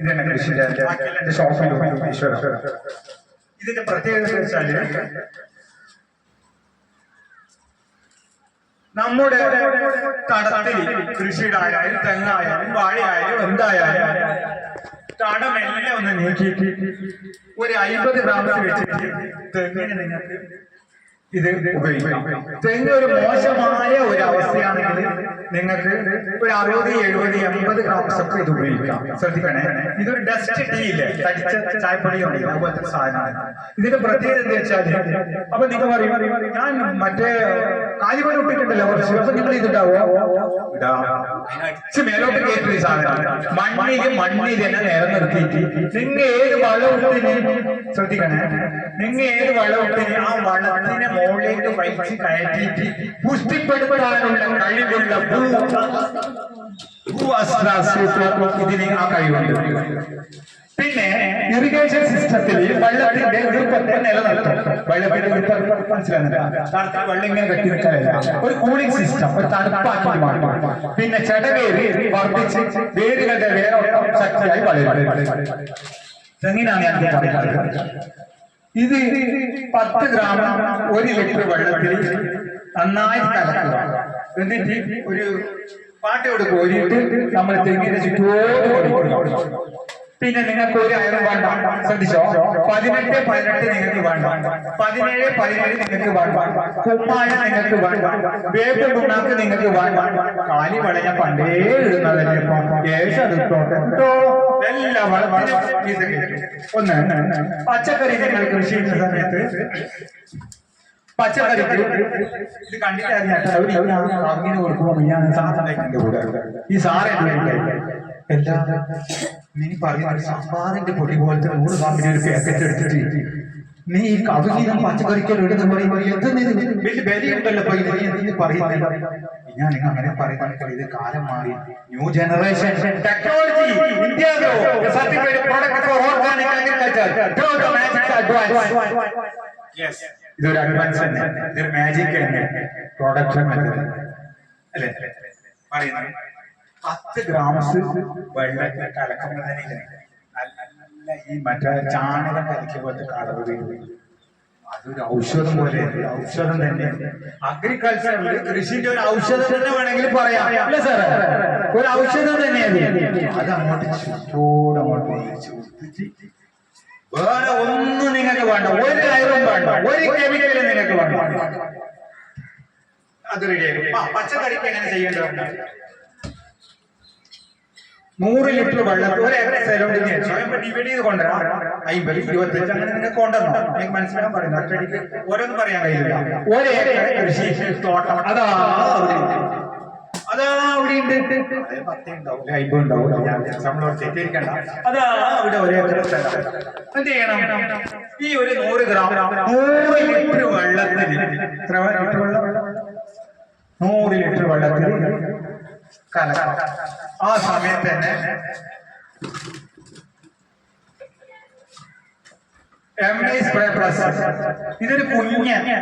ഇതന്നെ കൃഷിന്റെ ഷോപ്പിൽ ഈശ്വരം. ഇതിന്റെ പ്രത്യേകത വെച്ചാല് നമ്മുടെ തടത്തിൽ കൃഷിയുടെ ആയാലും തെങ്ങായാലും വാഴയായാലും എന്തായാലും തടമെല്ലാം ഒന്ന് നീക്കിയിട്ട് ഒരു 50 ഗ്രാം വെച്ചിട്ട് തെങ്ങിന് നിങ്ങൾക്ക് ഇത് ഉപയോഗിക്കാം. തെങ്ങ് ഒരു മോശമായ ഒരു അവസ്ഥയാണെങ്കിൽ നിങ്ങൾക്ക് ഒരു 60, 70, 80 ഗ്രാംസൊക്കെ ഇത് ഉപയോഗിക്കാം. ശ്രദ്ധിക്കണേ, ഇതൊരു ഡസ്റ്റ് ടീ ഇല്ലേ, തടിച്ച ചായപ്പൊടിയുണ്ട്, അതുപോലത്തെ സാധനമാണ്. ഇതിന്റെ പ്രത്യേകത എന്താ വെച്ചാൽ, അപ്പൊ നിങ്ങൾ പറയും ഞാൻ മറ്റേ കാലിമൺ ഇട്ടിട്ടുണ്ടല്ലോ കുറച്ച്, അപ്പൊ നിങ്ങൾ ഇതുണ്ടാവോ? അടിച്ച് മേലോട്ട് കയറ്റുന്ന ഈ സാധനം മണ്ണിൽ തന്നെ നേരെ നിർത്തിയിട്ട് നിങ്ങൾ ഏത് വളത്തിന്, ശ്രദ്ധിക്കണേ, നിങ്ങൾ ഏത് വളത്തിന് ആ വളത്തിനെ മോളിലേക്ക് വലിച്ച് കയറ്റിയിട്ട് പുഷ്ടിപ്പെടുത്താനുള്ള കഴിവുള്ള ഇതിന് ആ കഴിവുണ്ട്. പിന്നെ ഇറിഗേഷൻ സിസ്റ്റത്തിൽ വെള്ളത്തിന്റെ ഈർപ്പത്തെ നിലനിർത്തും. വെള്ളത്തിന്റെ ഈർപ്പം മനസ്സിലാകുന്നില്ല, വെള്ളം ഇങ്ങനെ കെട്ടി നിൽക്കാനല്ല, ഒരു കൂളിംഗ് സിസ്റ്റം, ഒരു തണുപ്പാക്കി മാറ്റും. പിന്നെ ചെടവേര് വർദ്ധിച്ച് വേരുകളുടെ വേരോട്ടം ശക്തിയായി വളരും. തെങ്ങിനാണ് ഞാൻ പറയുന്നത്. ഇത് 10 ഗ്രാം 1 ലിറ്റർ വെള്ളത്തിൽ നന്നായി കലക്കുക. എന്നിട്ട് ഒരു പാട്ടയോട് കോരിയിട്ട് നമ്മൾ തെങ്ങിന്റെ ചുറ്റോട് കൊടുക്കണം. പിന്നെ നിങ്ങൾക്ക് ഒരു അയറും വേണ്ട, ശ്രദ്ധിച്ചോ. 18, 18 നിങ്ങൾക്ക് വേണ്ട, 17, 17 നിങ്ങൾക്ക് വേണ്ട, കുമ്മായ നിങ്ങൾക്ക് വേണ്ട, വേപ്പ് പുണ്ണാക്ക് നിങ്ങൾക്ക് വേണ്ട. കാലി വളഞ്ഞ പണ്ടേ ഇടുന്നതല്ലേ എല്ലാ വളത്തിനും. ഒന്ന്, പച്ചക്കറി നിങ്ങൾ കൃഷി ചെയ്യുന്ന സമയത്ത് പച്ചക്കറിക്ക് ഇത് കണ്ടിട്ട് കൊടുക്കുമ്പോൾ ഞാൻ സാധനം ഈ സാറ എന്താ നീ പറയുന്ന സാമ്പാറിന്റെ പൊടി പോലത്തെ 100 ഗ്രാമിന്റെ ഒരു പാക്കറ്റ് എടുത്തിട്ട് നീ ഈ കവുകീരം പച്ചക്കറിക്കൽ ഇടുന്ന പറയുമ്പോൾ എന്ത് വലിയ വിലയുണ്ടല്ലോ പറയുന്നത്. ഞാൻ നിങ്ങൾ അങ്ങനെ പറയുന്ന ഇത് കാലം മാറി, new generation technology, certified product four organic agriculture, ഇതൊരു അഡ്വാൻസ് തന്നെ, ഇതൊരു മാജിക് തന്നെ പ്രോഡക്റ്റ് അല്ലേ പറയുന്നത്. 10 ഗ്രാംസ് വെള്ളത്തിൽ കലക്കുന്നതിന് നല്ല ഈ മറ്റേ ചാണകം കലക്കിയ പോലത്തെ കളർ വരും. അതൊരു ഔഷധം പോലെ, ഔഷധം തന്നെ. അഗ്രികൾച്ചറിൽ കൃഷിന്റെ ഒരു ഔഷധം തന്നെ വേണമെങ്കിൽ പറയാം, അല്ലേ സാർ? ഒരു ഔഷധം തന്നെയാണ്. അത് അങ്ങോട്ട് ചുറ്റോട് അങ്ങോട്ട് കൊടുത്തിട്ട് വേറെ ഒന്നും നിങ്ങൾക്ക് വേണ്ട, ഒരു അയറും വേണ്ട, ഒരു കെമിക്കലും നിങ്ങൾക്ക് വേണ്ട. അത് റെഡിയാക്കും. പച്ചക്കറിക്ക് എങ്ങനെ ചെയ്യേണ്ടതുണ്ട്? 100 ലിറ്റർ വെള്ളത്തിൽ ഒരു ഏക്കർ സ്ഥലമുണ്ടെങ്കിൽ സ്വയം ഡിവൈഡ് ചെയ്ത് കൊണ്ടുവരാം. 50, 25 അങ്ങനെ നിങ്ങൾക്ക് കൊണ്ടുവരണം. നിങ്ങൾക്ക് മനസ്സിലാക്കാൻ പറയുന്നത് ഒറ്റടിക്ക് ഓരോന്നും പറയാൻ കഴിയില്ല. ഒരു ഏക്കർ കൃഷി തോട്ടം അതാ അവിടെ ഉണ്ട്. 10 ഉണ്ടാവും, 50 ഉണ്ടാവും, നമ്മളോട് തെറ്റിയിരിക്കണ്ട. അതാ അവിടെ ഒരു ഏക്കർ സ്ഥലം. എന്ത് ചെയ്യണം? ഈ ഒരു 100 ഗ്രാം 100 ലിറ്റർ വെള്ളത്തിൽ, എത്ര ലിറ്റർ വെള്ളം? 100 ലിറ്റർ വെള്ളത്തിൽ കലക്കാം. ആ സമയത്ത് തന്നെ സ്പ്രേ പ്ലസ്, ഇതൊരു കുഞ്ഞനാണ്.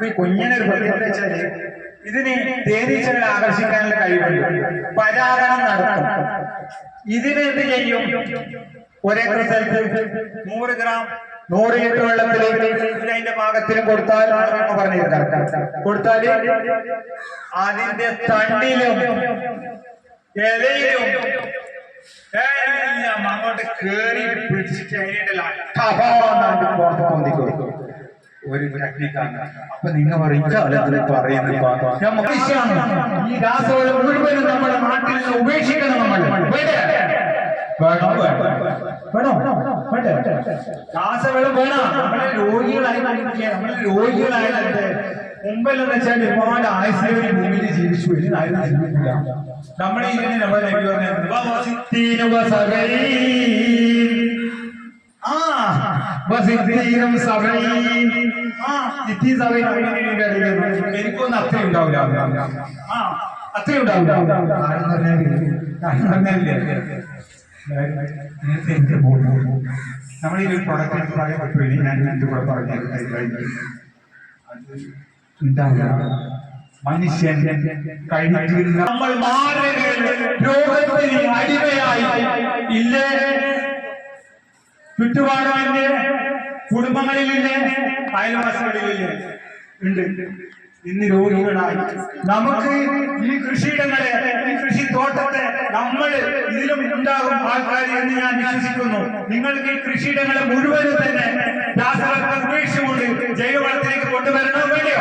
ഈ കുഞ്ഞനൊരു പ്രത്യേകത വെച്ചാല് ഇതിന് തേനീച്ചകളെ ആകർഷിക്കാനുള്ള കഴിവുണ്ട്, പരാഗണം നടത്തും. ഇതിന് എന്ത് ചെയ്യും? ഒരേക്കർ സ്ഥലത്ത് 100 ഗ്രാം 100 ലിറ്റർ വെള്ളത്തിലേക്ക് അതിന്റെ ഭാഗത്തിലും കൊടുത്താൽ കൊടുത്താല് അതിന്റെ തണ്ടിലും ഇലയിലും എല്ലാം അങ്ങോട്ട് കേറി പിടിച്ചിട്ട് അതിന്റെ പുറത്ത് പൊന്തിക്കും. ഒരു ടെക്നിക്കാണ്. അപ്പൊ നിങ്ങൾ പറയുന്നത് ഈ രാസവളം മുഴുവനും നമ്മുടെ നാട്ടിൽ നിന്ന് ഉപേക്ഷിക്കണം. രാസവളം വേണം. നമ്മളെ രോഗികളായിട്ട് മുമ്പെല്ലാം വെച്ചാൽ ഒരുപാട് ആയുസ്സുകൾ ഭൂമിയിൽ ജീവിച്ചു, ആരും ജീവിക്കില്ല. നമ്മളെ ഇതിന് നമ്മുടെ എനിക്കൊന്നും അത്രയും ഉണ്ടാവില്ല, അത്രയും ഉണ്ടാവില്ല. നമ്മൾ ഈ ഒരു പ്രൊഡക്റ്റിനെ പറയപ്പെട്ടു. ഞാൻ എന്തുകൂടെ പറഞ്ഞു മനുഷ്യൻ കഴിഞ്ഞിരുന്ന നമ്മൾ രോഗത്തിന് അടിമയായി ചുറ്റുപാടുമില്ലേ, കുടുംബങ്ങളിലില്ലേ, അയൽവാസികളിലില്ലേ ഉണ്ട്. ഇന്ന് രോഗികളായി നമുക്ക് ഈ കൃഷിയിടങ്ങളെ, ഈ കൃഷി തോട്ടത്തെ നമ്മൾ ഇതിലും ഉണ്ടാകും ആൾക്കാർ എന്ന് ഞാൻ വിശ്വസിക്കുന്നു. നിങ്ങൾക്ക് ഈ കൃഷിയിടങ്ങളെ മുഴുവനും തന്നെ രാസവളത്തെ ഉപേക്ഷിച്ചുകൊണ്ട് ജൈവവളത്തിലേക്ക് കൊണ്ടുവരണോ വേണ്ടിയോ?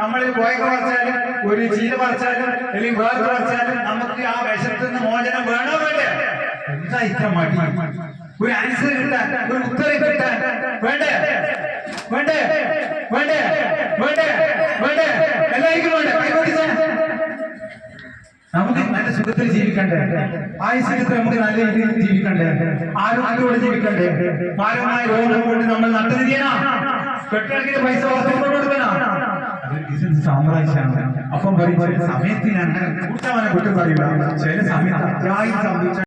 നമ്മൾ കോയക്ക പറിച്ചാലും ഒരു ചീര പറിച്ചാലും അല്ലെങ്കിൽ വേറെ പറിച്ചാലും നമുക്ക് ആ വിഷത്തിന് മോചനം വേണോ വേണ്ടേ? എന്താ ഇത്ര മടി? ഒരു ആൻസർ കിട്ടാൻ, ഒരു ഉത്തരം കിട്ടാൻ വേണ്ടേ? വേണ്ടേ? വേണ്ടേ? വേണ്ടേ? വേണ്ടേ? എല്ലാവർക്കും വേണ്ടേ? നമുക്ക് നല്ല സുഖത്തിൽ ജീവിക്കണ്ടേ? ആയുസ്സത്തിൽ നമുക്ക് നല്ല രീതിയിൽ ജീവിക്കണ്ടേ? ആരോഗ്യത്തോടെ ജീവിക്കണ്ടേ? മാരകമായ രോഗം കൊണ്ട് നമ്മൾ നട്ടതിരിയണ കെട്ടിടക്കിന് പൈസ കൊടുക്കണം. അത് ബിസിനസ് സാമ്രാജ്യമാണ്. അപ്പം പറയും സമയത്ത് ഞാൻ കൂട്ടവനെ കുറ്റം പറയില്ല. ചില സമയത്ത് അത്യാവശ്യം സംഭവിച്ച